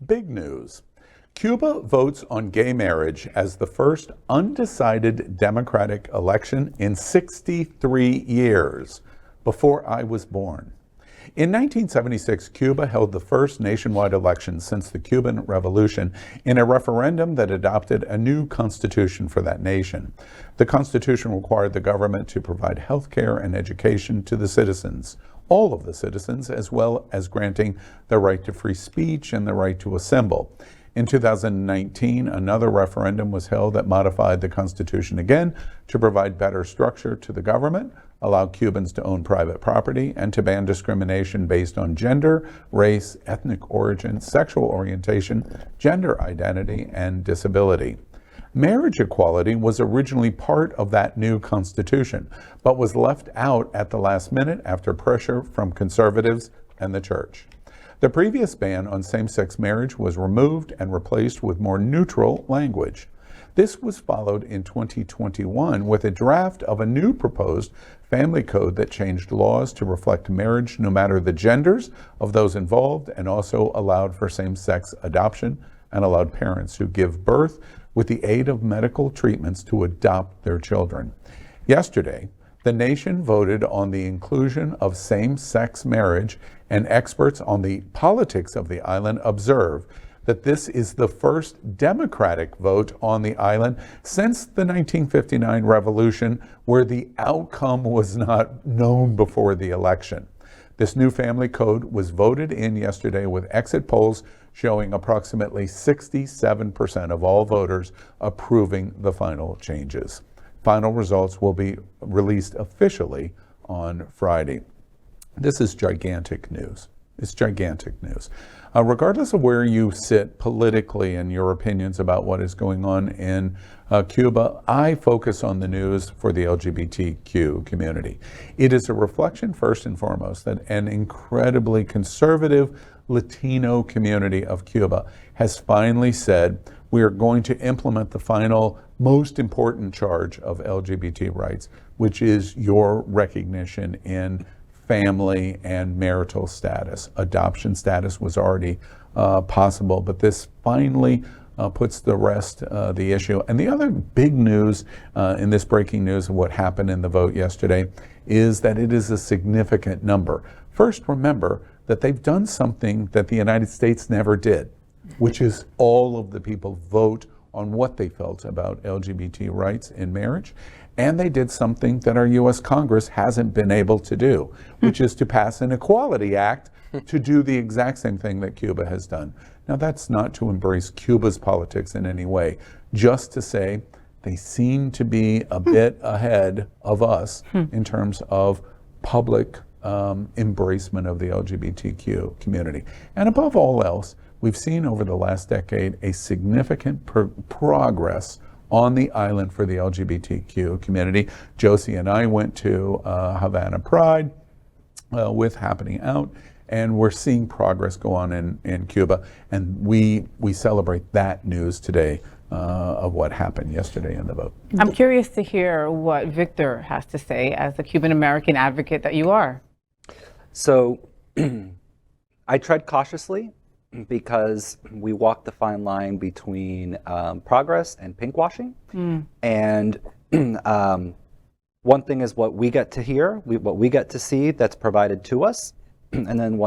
Big news. Cuba votes on gay marriage as the first undecided democratic election in 63 years, before I was born. In 1976, Cuba held the first nationwide election since the Cuban Revolution in a referendum that adopted a new constitution for that nation. The constitution required the government to provide health care and education to the citizens, all of the citizens, as well as granting the right to free speech and the right to assemble. In 2019, another referendum was held that modified the Constitution again to provide better structure to the government, allow Cubans to own private property, and to ban discrimination based on gender, race, ethnic origin, sexual orientation, gender identity, and disability. Marriage equality was originally part of that new Constitution, but was left out at the last minute after pressure from conservatives and the church. The previous ban on same-sex marriage was removed and replaced with more neutral language. This was followed in 2021 with a draft of a new proposed family code that changed laws to reflect marriage no matter the genders of those involved, and also allowed for same-sex adoption and allowed parents who give birth with the aid of medical treatments to adopt their children. Yesterday, the nation voted on the inclusion of same-sex marriage, and experts on the politics of the island observe that this is the first democratic vote on the island since the 1959 revolution, where the outcome was not known before the election. This new family code was voted in yesterday with exit polls showing approximately 67% of all voters approving the final changes. Final results will be released officially on Friday. This is gigantic news. It's gigantic news. Regardless of where you sit politically and your opinions about what is going on in Cuba, I focus on the news for the LGBTQ community. It is a reflection, first and foremost, that an incredibly conservative Latino community of Cuba has finally said, we are going to implement the final, most important charge of LGBT rights, which is your recognition in family and marital status. Adoption status was already possible, but this finally puts the rest the issue. And the other big news in this breaking news of what happened in the vote yesterday is that it is a significant number. First, remember that they've done something that the United States never did, which is all of the people vote on what they felt about LGBT rights in marriage. And they did something that our U.S. Congress hasn't been able to do, which is to pass an Equality Act to do the exact same thing that Cuba has done. Now, that's not to embrace Cuba's politics in any way, just to say they seem to be a bit ahead of us in terms of public embracement of the LGBTQ community. And above all else, we've seen over the last decade a significant progress on the island for the LGBTQ community. Josie and I went to Havana Pride with Happening Out, and we're seeing progress go on in Cuba, and we celebrate that news today of what happened yesterday in the vote. I'm curious to hear what Victor has to say as the Cuban American advocate that you are. So I tread cautiously because we walk the fine line between progress and pinkwashing. And one thing is what we get to hear, what we get to see that's provided to us. And then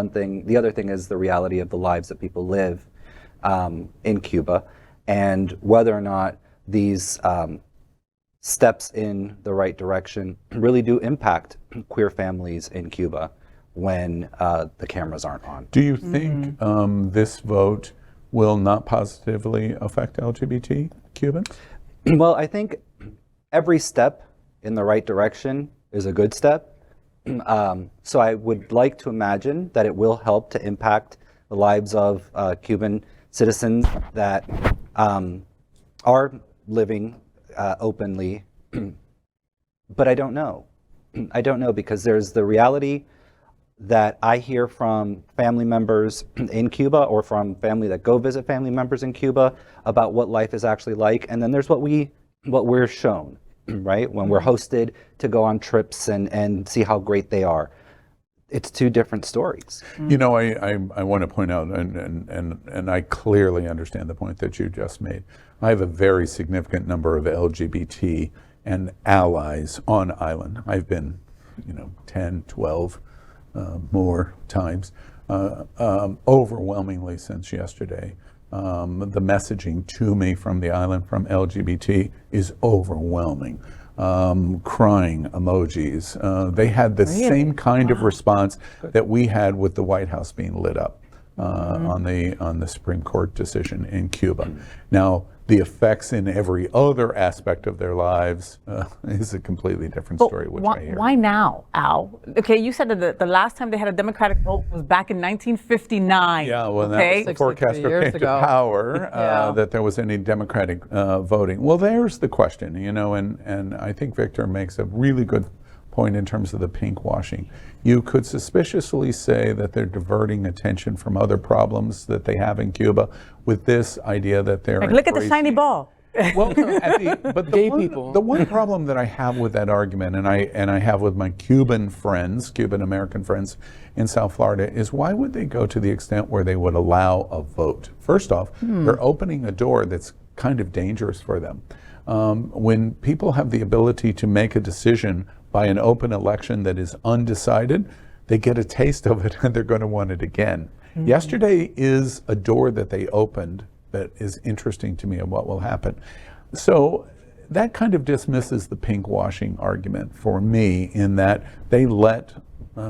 the other thing is the reality of the lives that people live in Cuba, and whether or not these steps in the right direction really do impact queer families in Cuba when the cameras aren't on. Do you think this vote will not positively affect LGBT Cubans? Well, I think every step in the right direction is a good step. So I would like to imagine that it will help to impact the lives of Cuban citizens that are living openly. But I don't know. I don't know, because there's the reality that I hear from family members in Cuba, or from family that go visit family members in Cuba, about what life is actually like. And then there's what we're shown, right? When we're hosted to go on trips and see how great they are. it's two different stories. You know, I want to point out, and I clearly understand the point that you just made. I have a very significant number of LGBT and allies on island. I've been, 10, 12 more times, overwhelmingly since yesterday. The messaging to me from the island from LGBT is overwhelming. Crying emojis. They had the same kind of response that we had with the White House being lit up on the Supreme Court decision in Cuba. Now, the effects in every other aspect of their lives is a completely different story, which I hear. Why now, Al? Okay, you said that the last time they had a Democratic vote was back in 1959. Yeah, well, okay? that was before Castro came to power, that there was any Democratic voting. Well, there's the question, and I think Victor makes a really good point in terms of the pink washing. You could suspiciously say that they're diverting attention from other problems that they have in Cuba with this idea that they're look at the shiny ball. Well, the one problem that I have with that argument, and I have with my Cuban American friends in South Florida, is why would they go to the extent where they would allow a vote? First off, they're opening a door that's kind of dangerous for them. When people have the ability to make a decision by an open election that is undecided, they get a taste of it and they're going to want it again. Yesterday is a door that they opened that is interesting to me of what will happen. So that kind of dismisses the pink washing argument for me, in that they let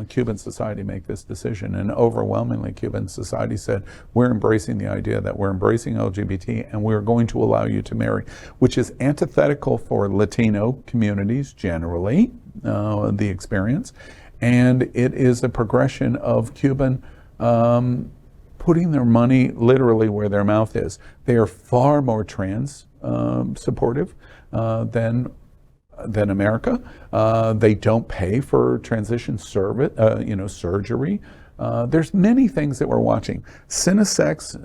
Cuban society make this decision, and overwhelmingly Cuban society said, we're embracing the idea that we're embracing LGBT and we're going to allow you to marry, which is antithetical for Latino communities generally, the experience, and it is a progression of Cuban putting their money literally where their mouth is. They are far more trans supportive than America. They don't pay for transition service, surgery. There's many things that we're watching. Cinesex,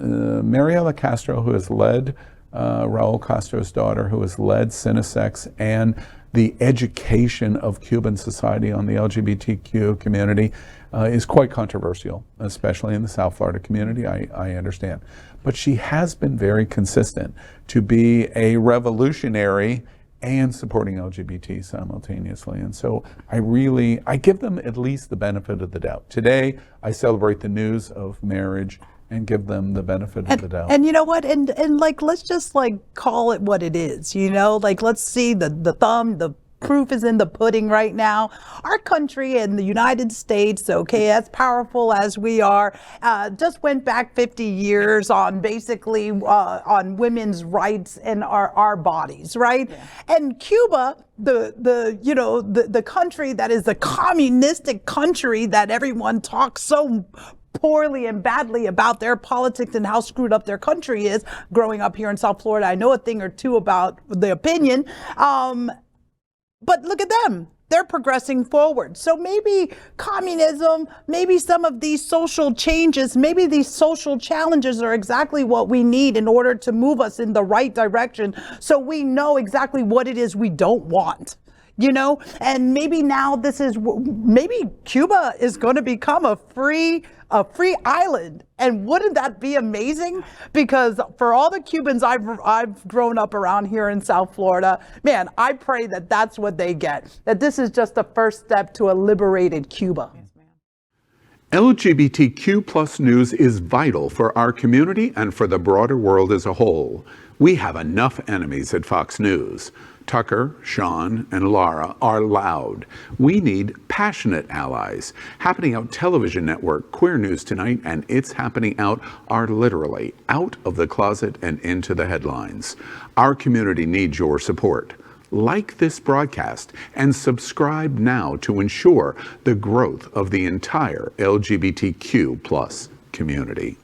Mariela Castro, who has led Raul Castro's daughter, who has led Cinesex and the education of Cuban society on the LGBTQ community, is quite controversial, especially in the South Florida community, I understand. But she has been very consistent to be a revolutionary and supporting LGBT simultaneously. And so I give them at least the benefit of the doubt. Today, I celebrate the news of marriage and give them the benefit of the doubt. And you know what? And let's just call it what it is, let's see the proof is in the pudding right now. Our country and the United States, as powerful as we are, just went back 50 years on basically on women's rights and our bodies, right? Yeah. And Cuba, the country that is the communistic country that everyone talks so poorly and badly about their politics and how screwed up their country is. Growing up here in South Florida, I know a thing or two about the opinion. But look at them. They're progressing forward. So maybe communism, maybe some of these social changes, maybe these social challenges are exactly what we need in order to move us in the right direction, so we know exactly what it is we don't want. And maybe now maybe Cuba is going to become a free island. And wouldn't that be amazing? Because for all the Cubans I've grown up around here in South Florida, man, I pray that that's what they get, that this is just the first step to a liberated Cuba. LGBTQ plus news is vital for our community and for the broader world as a whole. We have enough enemies at Fox News. Tucker, Sean, and Laura are loud. We need passionate allies. Happening Out Television Network, Queer News Tonight, and It's Happening Out are literally out of the closet and into the headlines. Our community needs your support. Like this broadcast and subscribe now to ensure the growth of the entire LGBTQ plus community.